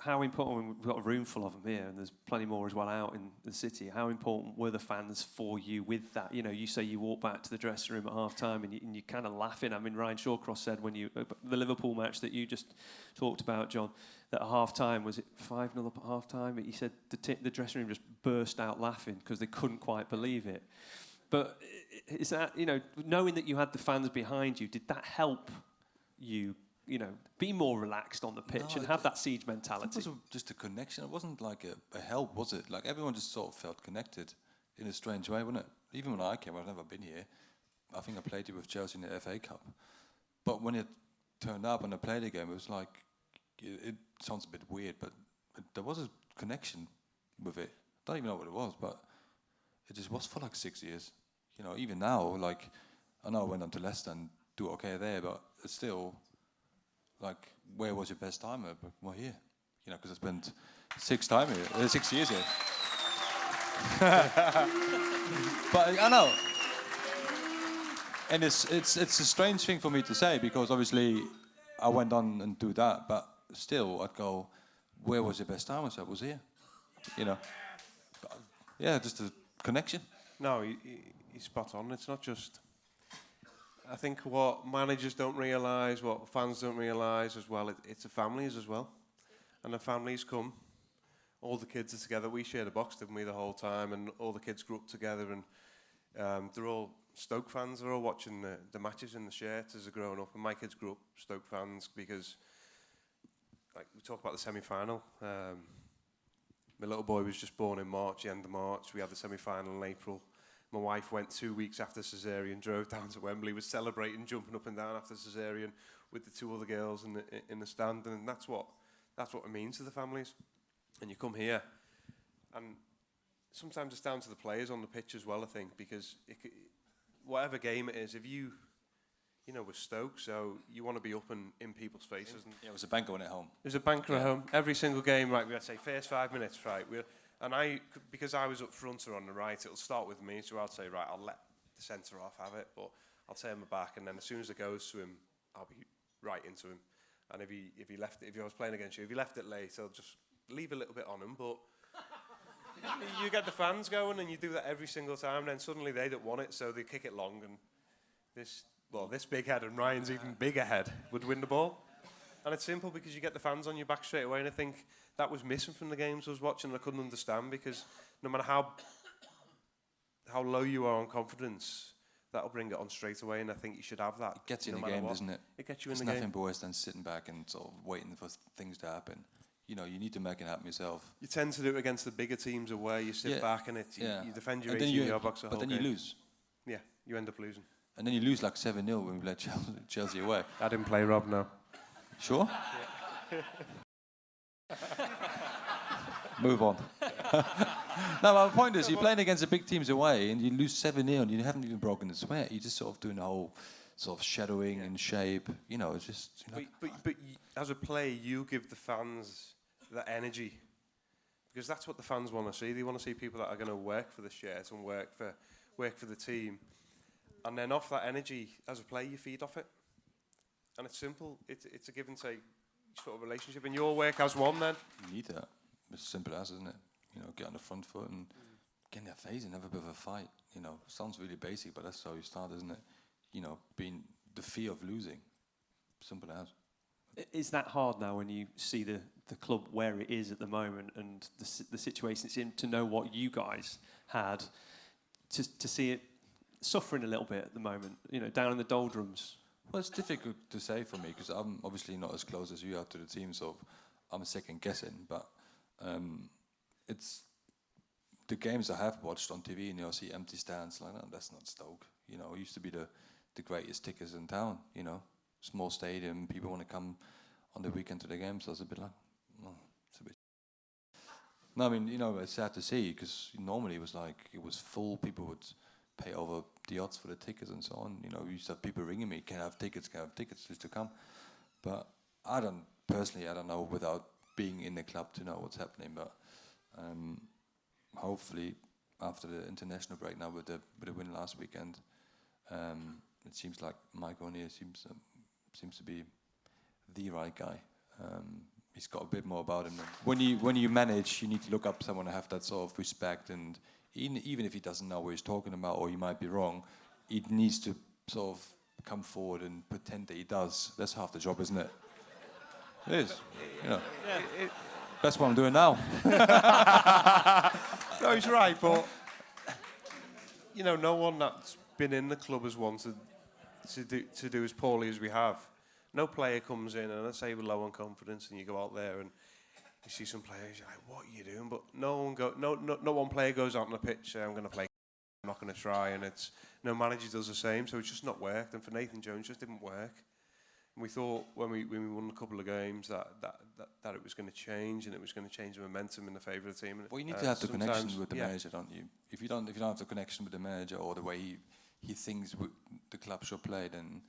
how important, we've got a room full of them here, and there's plenty more as well out in the city. How important were the fans for you with that? You know, you say you walk back to the dressing room at half-time and you're kind of laughing. I mean, Ryan Shawcross said when the Liverpool match that you just talked about, John, that at half-time, was it 5-0 up at half-time? He said the dressing room just burst out laughing because they couldn't quite believe it. But is that, you know, knowing that you had the fans behind you, did that help you, you know, be more relaxed on the pitch and have that siege mentality? It was just a connection. It wasn't like a help, was it? Like everyone just sort of felt connected in a strange way, wasn't it? Even when I came, I've never been here. I think I played it with Chelsea in the FA Cup. But when it turned up and I played the game, it was like, it sounds a bit weird, but there was a connection with it. I don't even know what it was, but it just was for like 6 years. You know, even now, like, I know I went on to Leicester and do okay there, but it's still, like, where was your best time? Well, here. You know, because I spent 6 years here. But I know. And it's a strange thing for me to say, because obviously I went on and do that, but still I'd go, where was your best time? I said, I was here. You know. But, yeah, just a connection. No, he's spot on. It's not just... I think what managers don't realise, what fans don't realise as well, it's the families as well. And the families come, all the kids are together. We shared a box, didn't we, the whole time, and all the kids grew up together, and they're all Stoke fans. They're all watching the matches in the shirts as they're growing up, and my kids grew up Stoke fans because, like, we talk about the semi-final. My little boy was just born in March, the end of March. We had the semi-final in April. My wife went 2 weeks after caesarean, drove down to Wembley, was celebrating, jumping up and down after caesarean with the two other girls in the stand, and that's what it means to the families. And you come here, and sometimes it's down to the players on the pitch as well, I think, because whatever game it is, if you know, with Stoke, so you want to be up in people's faces. And yeah, it was a banker when at home. It was a banker at home. Every single game, right, we'd say first 5 minutes, right, and because I was up front or on the right, it'll start with me, so I'll say, right, I'll let the centre half have it, but I'll turn my back, and then as soon as it goes to him, I'll be right into him. And if I was playing against you, if he left it late, I'll just leave a little bit on him, but you get the fans going, and you do that every single time, and then suddenly they don't want it, so they kick it long, and this big head, and Ryan's even bigger head, would win the ball. And it's simple because you get the fans on your back straight away, and I think that was missing from the games I was watching, and I couldn't understand, because no matter how low you are on confidence, that'll bring it on straight away, and I think you should have that. It gets you in the game, doesn't it? It gets you in the game. There's nothing worse than sitting back and sort of waiting for things to happen. You know, you need to make it happen yourself. You tend to do it against the bigger teams where you sit back and you defend your 18-yard box the whole game. But then you lose. Yeah, you end up losing. And then you lose like 7-0 when we played Chelsea away. I didn't play, Rob, no. Sure? Yeah. Move on. No, my point is, you're playing against the big teams away and you lose 7-0 and you haven't even broken a sweat. You're just sort of doing the whole sort of shadowing and shape. You know, it's just... You know. But as a player, you give the fans that energy. Because that's what the fans want to see. They want to see people that are going to work for the shirt and work for the team. And then off that energy, as a player, you feed off it. And it's simple. It's a give and take sort of relationship. And your work as one, then. You need that. It's simple as, isn't it? You know, get on the front foot and get in their face and have a bit of a fight. You know, sounds really basic, but that's how you start, isn't it? You know, being the fear of losing. Simple as. Is that hard now when you see the club where it is at the moment and the situation it's in, to know what you guys had, to see it suffering a little bit at the moment, you know, down in the doldrums? Well, it's difficult to say for me because I'm obviously not as close as you are to the team, so I'm second guessing. But it's the games I have watched on TV, and you know, see empty stands like that. That's not Stoke. You know, it used to be the greatest tickers in town. You know, small stadium, people want to come on the weekend to the game, so it's a bit like, well, it's a bit. No, I mean, you know, it's sad to see because normally it was full. People would pay over the odds for the tickets and so on. You know, we used to have people ringing me, can I have tickets just to come. But I don't know without being in the club to know what's happening. But hopefully after the international break now with the win last weekend, it seems like Mike O'Neill seems to be the right guy. he's got a bit more about him. When you manage, you need to look up someone and have that sort of respect. And even if he doesn't know what he's talking about or he might be wrong, he needs to sort of come forward and pretend that he does. That's half the job, isn't it? It is. You know. That's what I'm doing now. No, he's right, but you know, no one that's been in the club has wanted to do as poorly as we have. No player comes in and let's say we're low on confidence, and you go out there and you see some players, you're like, "What are you doing?" But no one player goes out on the pitch. I'm going to play. I'm not going to try, and it's no manager does the same. So it's just not worked. And for Nathan Jones, it just didn't work. And we thought when we won a couple of games that it was going to change, and it was going to change the momentum in the favour of the team. Well, you need to have the connection with the manager, don't you? If you don't have the connection with the manager or the way he thinks the club should play, then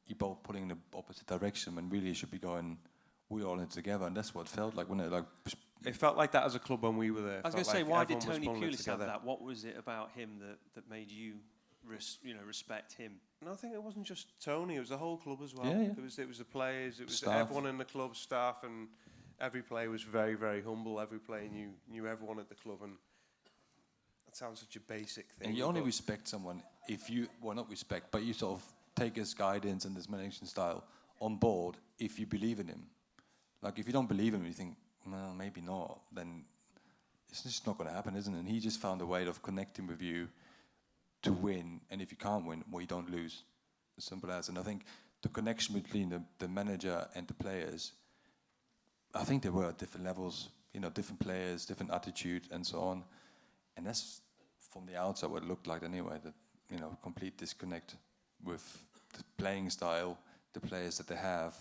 you're both pulling in the opposite direction. When really it should be going, we're all in together, and that's what it felt like when it felt like that as a club when we were there. I was going to say, why did Tony Pulis have that? What was it about him that made you respect him? No, I think it wasn't just Tony. It was the whole club as well. Yeah. It was the players. It was Staff. Everyone in the club, staff, and every player was very, very humble. Every player knew everyone at the club, and that sounds such a basic thing. And you only respect someone if you, well, not respect, but you sort of take his guidance and his management style on board if you believe in him. Like, if you don't believe in him, you think, well, maybe not, then it's just not going to happen, isn't it? And he just found a way of connecting with you to win, and if you can't win, well, you don't lose. As simple as. And I think the connection between the manager and the players, I think they were at different levels, different players, different attitude, and so on. And that's from the outside what it looked like anyway, that, complete disconnect with the playing style, the players that they have,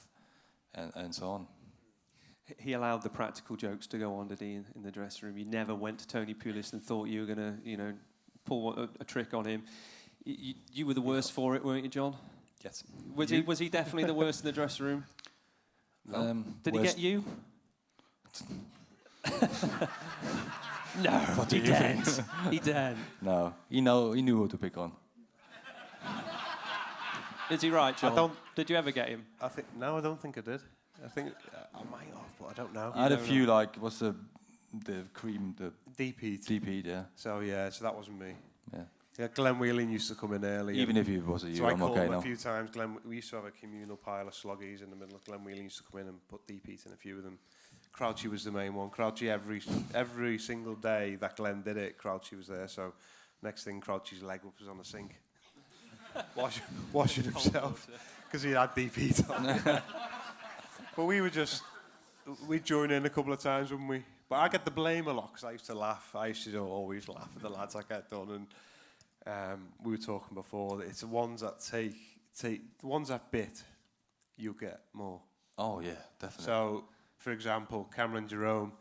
and so on. He allowed the practical jokes to go on, did he, in the dressing room? You never went to Tony Pulis and thought you were going to, pull a trick on him. You were the worst for it, weren't you, John? Yes. Was he definitely the worst in the dressing room? No. Did he get you? No, what he didn't. He didn't. No, he knew who to pick on. Is he right, John? Did you ever get him? I don't think I did. I think I might have, but I don't know. I had a few, what's the cream, the DP, yeah. So that wasn't me. Yeah. Glenn Whelan used to come in early. Even if he wasn't you, so I'm okay now. I called him a few times. We used to have a communal pile of sloggies in the middle. Glenn Whelan used to come in and put DPs in a few of them. Crouchy was the main one. Crouchy every single day that Glenn did it, Crouchy was there. So next thing, Crouchy's leg was on the sink, washing himself because he had DPs on. But we'd join in a couple of times, wouldn't we? But I get the blame a lot because I used to laugh. I used to always laugh at the lads I get done. And we were talking before that it's the ones that the ones that bit, you get more. Oh yeah, definitely. So, for example, Cameron Jerome,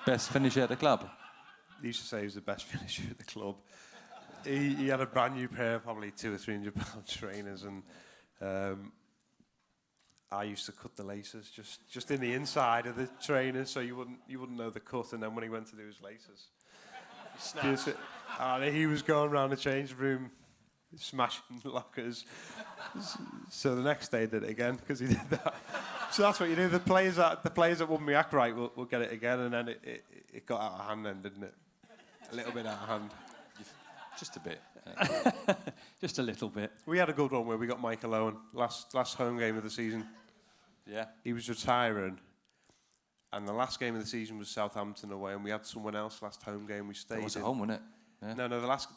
best finisher at the club. He used to say he was the best finisher at the club. He had a brand new pair, probably 200 or 300 pound trainers, and I used to cut the laces just in the inside of the trainers, so you wouldn't know the cut. And then when he went to do his laces, and he was going around the change room, smashing lockers. So the next day he did it again because he did that. So that's what you do. The players that wouldn't react right will get it again, and then it got out of hand, then, didn't it? A little bit out of hand. Just a bit. Just a little bit. We had a good one where we got Michael Owen last home game of the season. Yeah. He was retiring, and the last game of the season was Southampton away, and we had someone else last home game we stayed in. It was at home, wasn't it? Yeah. No, the last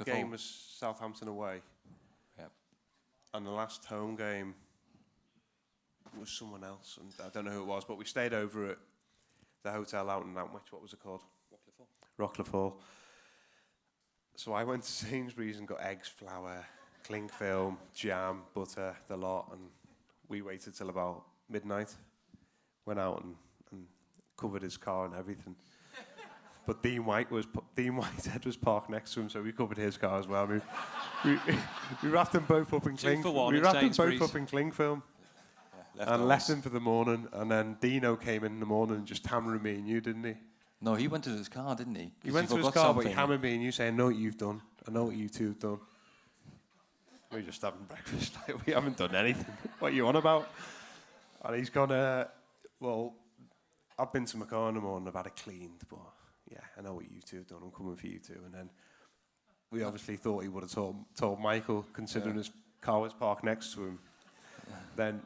game was Southampton away. Yeah. And the last home game was someone else, and I don't know who it was, but we stayed over at the hotel out in Nantwich. What was it called? Rockcliffe Hall. So I went to Sainsbury's and got eggs, flour, cling film, jam, butter, the lot, and we waited till about midnight. Went out and covered his car and everything. But Dean Whitehead was parked next to him, so we covered his car as well. We wrapped them both up in cling. We wrapped them both up in cling film. Yeah, and left them for the morning. And then Dino came in the morning and just hammered me and you, didn't he? No, he went to his car, didn't he? He went to his car, but he hammered me and you saying, "I know what you've done. I know what you two have done." We're just having breakfast. We haven't done anything. What are you on about? And he's gone, Well, I've been to Macarnamore and I've had it cleaned, but yeah, I know what you two have done. I'm coming for you two. And then we obviously thought he would have told Michael, considering his car was parked next to him. Then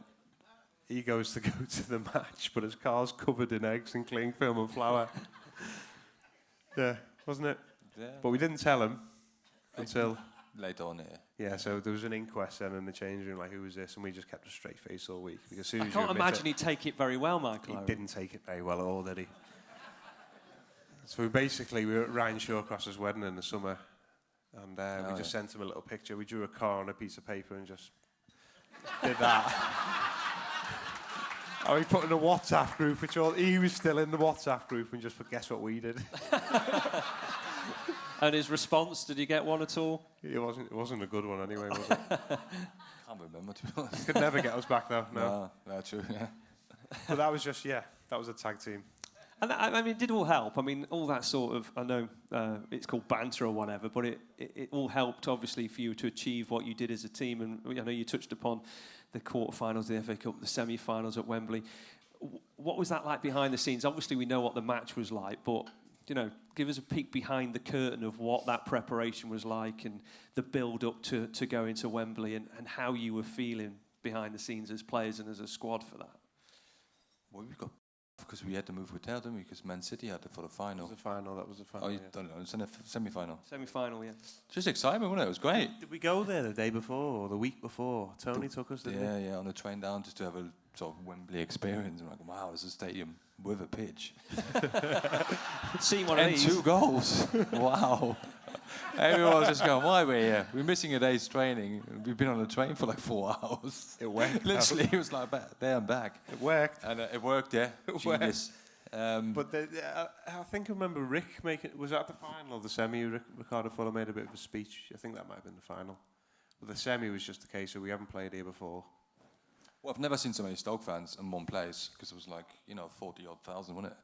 he goes to go to the match, but his car's covered in eggs and cling film and flour. Yeah, wasn't it? Yeah. But we didn't tell him until later on. Yeah, so there was an inquest then in the change room, like, who was this? And we just kept a straight face all week. Because as soon I as can't you admit imagine he'd take it very well, Michael. He didn't take it very well at all, did he? So we were at Ryan Shawcross's wedding in the summer, and we just sent him a little picture. We drew a car on a piece of paper and just did that. And we put in a WhatsApp group, he was still in the WhatsApp group, and just guess what we did? And his response, did he get one at all? It wasn't a good one anyway, was it? Can't remember, to be honest. Could never get us back though. No, true. Yeah. But that was that was a tag team. And I mean, it did all help. I mean, all that sort of, I know it's called banter or whatever, but it all helped, obviously, for you to achieve what you did as a team. And I know you touched upon the quarterfinals of the FA Cup, the semi-finals at Wembley. What was that like behind the scenes? Obviously, we know what the match was like, but, give us a peek behind the curtain of what that preparation was like and the build-up to go into Wembley and how you were feeling behind the scenes as players and as a squad for that. Well, we got... Because we had to move hotel, didn't we? Because Man City had it for the final. That was the final. Oh, you don't know. It's in the semi-final. Semi-final, yeah. Just excitement, wasn't it? It was great. Did we go there the day before or the week before? Tony took us, didn't he? Yeah, on the train down just to have a sort of Wembley experience. I'm like, wow, there's a stadium with a pitch. See one of and these. 2 goals. Wow. Everyone was just going, why are we here? We're missing a day's training. We've been on the train for like 4 hours. It worked. Literally, it was like there and back. It worked. And it worked, yeah. Genius. But I think I remember Rick was that the final of the semi? Ricardo Fuller made a bit of a speech. I think that might have been the final. But the semi was just a case of we haven't played here before. Well, I've never seen so many Stoke fans in one place because it was like 40-odd thousand, wasn't it?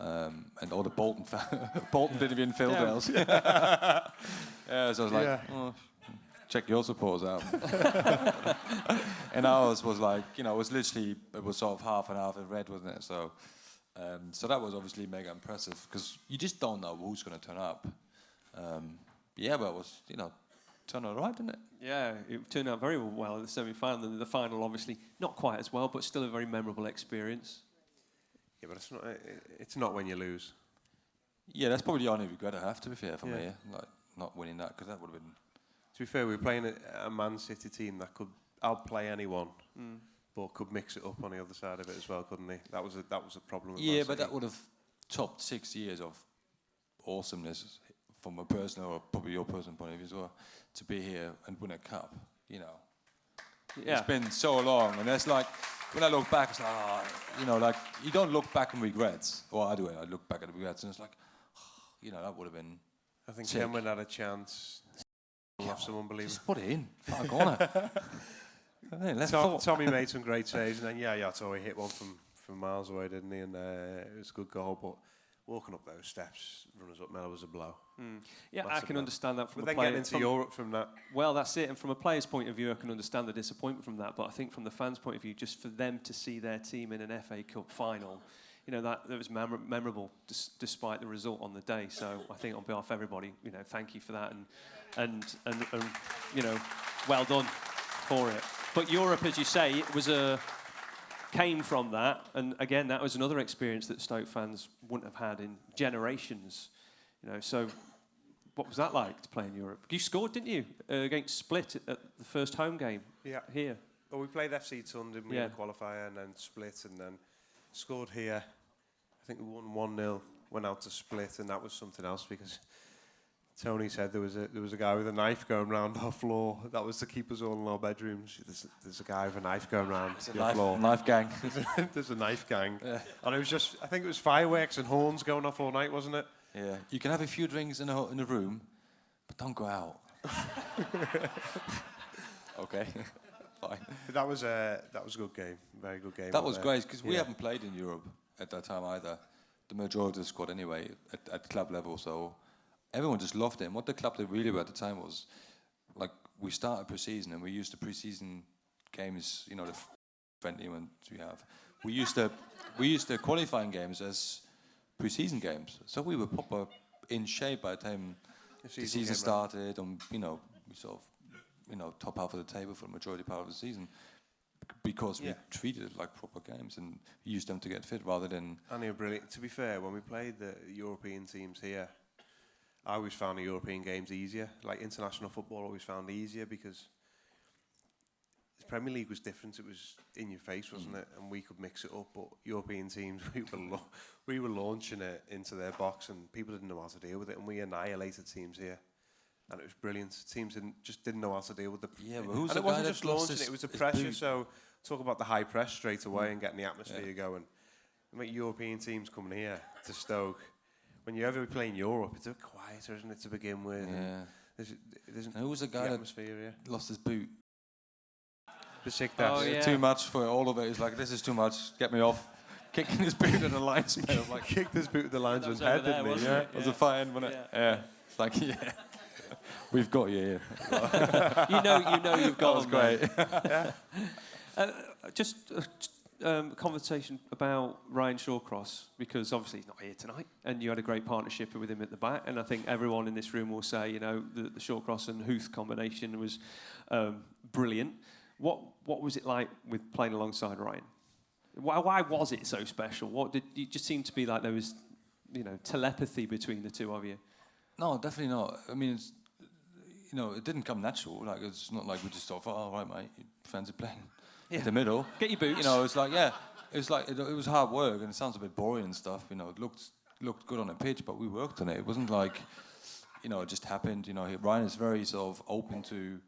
And all the Bolton Bolton didn't even fill theirs. Yeah, so I was like, check your supporters out. And ours was like, it was literally, it was sort of half and half in red, wasn't it? So, so that was obviously mega impressive because you just don't know who's going to turn up. Yeah, but it was, turned out right, didn't it? Yeah, it turned out very well in the semi-final. And the final, obviously, not quite as well, but still a very memorable experience. Yeah, but it's not when you lose. Yeah, that's probably the only regret I have, to be fair, for me. Like, not winning that, because that would have been... To be fair, we were playing a Man City team that could outplay anyone, but could mix it up on the other side of it as well, couldn't they? That was a problem with Man but City. that would have topped 6 years of awesomeness from a personal, or probably your personal point of view as well, to be here and win a cup, Yeah. It's been so long, and it's like, when I look back, it's like, like, you don't look back and regrets. Or I do it, I look back at regrets, and it's like, that would have been... I think Cameron had a chance. Have some unbelievable. Just put it in, far corner. Tommy made some great saves, and then Toy hit one from miles away, didn't he? And it was a good goal, but walking up those steps, runners up Melo was a blow. Yeah, I can understand that from but a player. Getting into Europe from that. Well, that's it. And from a player's point of view, I can understand the disappointment from that. But I think from the fans' point of view, just for them to see their team in an FA Cup final, that was memorable despite the result on the day. So I think on behalf of everybody, thank you for that, and well done for it. But Europe, as you say, it was came from that, and again, that was another experience that Stoke fans wouldn't have had in generations. So what was that like to play in Europe? You scored, didn't you, against Split at the first home game here? Well, we played FC Thun, didn't we, in the qualifier, and then Split, and then scored here. I think we won 1-0, went out to Split, and that was something else because Tony said there was a guy with a knife going round our floor. That was to keep us all in our bedrooms. There's a guy with a knife going round your floor. Knife gang. There's a knife gang. Yeah. And it was I think it was fireworks and horns going off all night, wasn't it? Yeah. You can have a few drinks in the room, but don't go out. Okay. Fine. But that was a good game. Very good game. That was great because we haven't played in Europe at that time either. The majority of the squad anyway at club level, so everyone just loved it. And what the club did really well at the time was, like, we started pre-season and we used the pre-season games, the friendly ones we have. we used the qualifying games as pre-season games, so we were proper in shape by the time the season started, and we sort of top half of the table for the majority part of the season, because we treated it like proper games and used them to get fit rather than. And they were brilliant. To be fair, when we played the European teams here, I always found the European games easier. Like international football, I always found easier because the Premier League was different. It was in your face, wasn't it? And we could mix it up. But European teams, we were launching it into their box, and people didn't know how to deal with it. And we annihilated teams here, and it was brilliant. Teams didn't know how to deal with the. Yeah, but who's and the it wasn't guy just that lost launching; his, it was the his pressure. boot? So talk about the high press straight away and getting the atmosphere going. I mean, European teams coming here to Stoke. When you ever play in Europe, it's a bit quieter, isn't it, to begin with? Yeah. There's Who was the guy that atmosphere here? lost his boot? Besiktas. Oh, yeah. Too much for all of it. He's like, this is too much. Get me off. Kicking his boot in the linesman. I'm like, Kicked his boot at the linesman's That was head, over there, didn't he? wasn't Yeah. it? it was a fine, wasn't it? Yeah. It's like, yeah. We've got you here. you know you've got That was them great. Just a conversation about Ryan Shawcross, because obviously he's not here tonight, and you had a great partnership with him at the back, and I think everyone in this room will say, the Shawcross and Huth combination was brilliant. What was it like with playing alongside Ryan? Why was it so special? It just seemed to be like there was, telepathy between the two of you. No, definitely not. I mean, it's, it didn't come natural. Like, it's not like we just thought, oh, right, mate, you fancy playing in the middle. Get your boots. It's like, it was hard work, and it sounds a bit boring and stuff. It looked good on the pitch, but we worked on it. It wasn't like, it just happened. Ryan is very sort of open to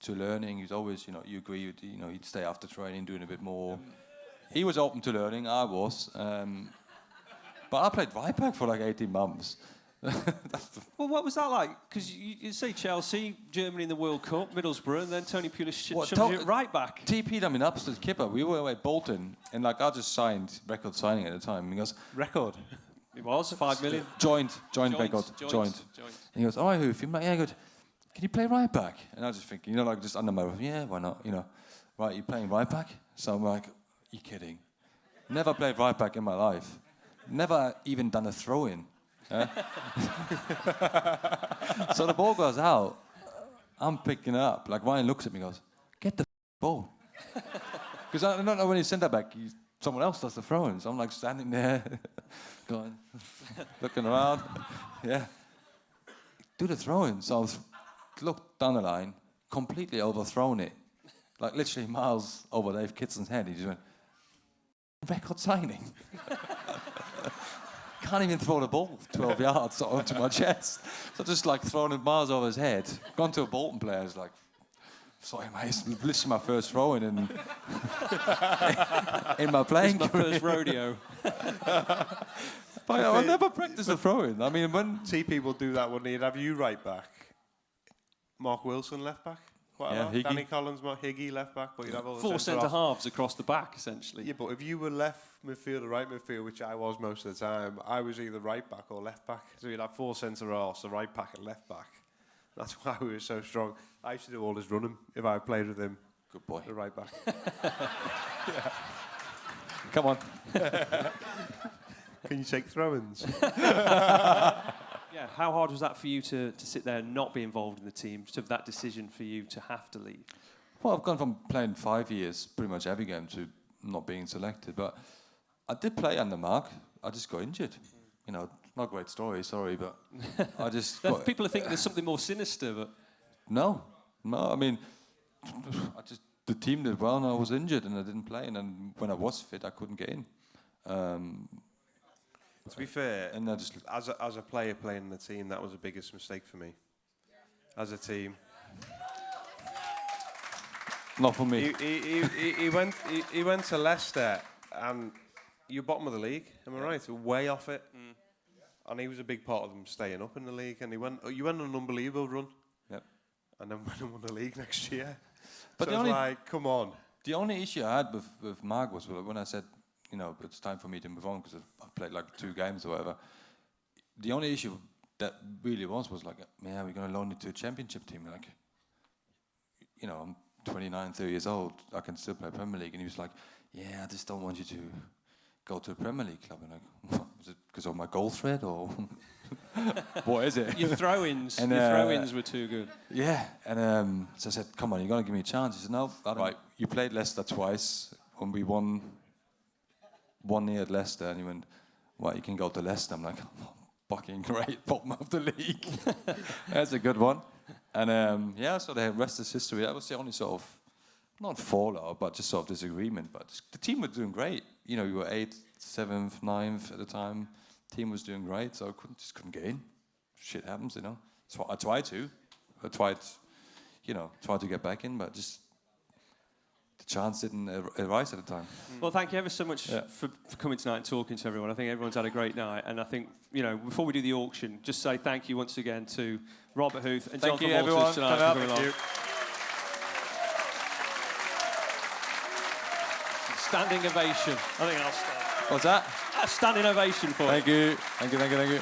learning. He's always, you agree with, he'd stay after training, doing a bit more. He was open to learning. I was, but I played right back for like 18 months. Well, what was that like? Because you say Chelsea, Germany in the World Cup, Middlesbrough, and then Tony Pulis shoves you right back. TP'd him in upstairs kipper. We were away at Bolton, and I just signed record signing at the time. He goes, Record. It was 5 million. Joint record. And he goes, all right, Huth. I'm like, yeah, good. Can you play right back? And I was just thinking, just under my breath, yeah, why not? Right, you're playing right back? So I'm like, you kidding? Never played right back in my life. Never even done a throw-in. So the ball goes out. I'm picking it up. Like, Ryan looks at me and goes, get the ball. Because I don't know when he's centre back, someone else does the throw-in. So I'm like standing there, going, looking around. Yeah. Do the throw-in. So I was looked down the line, completely overthrown it. Like literally miles over Dave Kitson's head. He just went, record signing. Can't even throw the ball 12 yards onto my chest. So just like throwing it miles over his head. Gone to a Bolton player, he's like, sorry mate, it's literally my first throw-in in my playing It's my first rodeo. But I never practiced the throw-in. I mean, when... TP will do that, wouldn't he? He'd have you right back. Mark Wilson left back. Quite a lot. Higgy. Danny Collins, Mark Higgy left back. But you'd have all the Four centre-halves across the back, essentially. Yeah, but if you were left midfield or right midfield, which I was most of the time, I was either right back or left back. So you'd have four centre-halves, so right back and left back. That's why we were so strong. I used to do all his running if I played with him. Good boy. The right back. Yeah. Come on. Can you take throw-ins? Yeah, how hard was that for you to sit there and not be involved in the team, to have that decision for you to have to leave? Well, I've gone from playing 5 years, pretty much every game, to not being selected. But I did play under Mark. I just got injured. Not a great story, sorry, but I just... People are thinking there's something more sinister, but... No, I mean, the team did well, and I was injured, and I didn't play. And then when I was fit, I couldn't get in. To be fair, and I just as a player playing in the team, that was the biggest mistake for me. As a team, not for me. He went to Leicester, and you're bottom of the league. Am I right? Way off it. And he was a big part of them staying up in the league. And you went on an unbelievable run. Yep. And then went and won the league next year. But so come on. The only issue I had with Mark was when I said, it's time for me to move on because I've played like 2 games or whatever. The only issue that really was like, man, we're going to loan you to a championship team. Like, I'm 29, 30 years old. I can still play Premier League. And he was like, yeah, I just don't want you to go to a Premier League club. And like, is it because of my goal threat or what is it? Your throw-ins, your throw-ins were too good. Yeah, and so I said, come on, you're going to give me a chance. He said, no, I don't. Right, you played Leicester twice when we won 1-0 at Leicester, and he went, well, you can go to Leicester. I'm like, oh, fucking great, bottom of the league. That's a good one. And yeah, so the rest is history. That was the only sort of, not fallout, but just sort of disagreement. But the team was doing great. You know, you were 8th, 7th, 9th at the time. Team was doing great, so I couldn't get in. Shit happens, you know. So I tried to get back in, but just the chance didn't arise at the time. Well, thank you ever so much for coming tonight and talking to everyone. I think everyone's had a great night, and I think, you know, before we do the auction, just say thank you once again to Robert Huth and Jonathan Walters tonight for coming along. Standing ovation. I think I'll start. What's that? A standing ovation for you. Thank you. Thank you.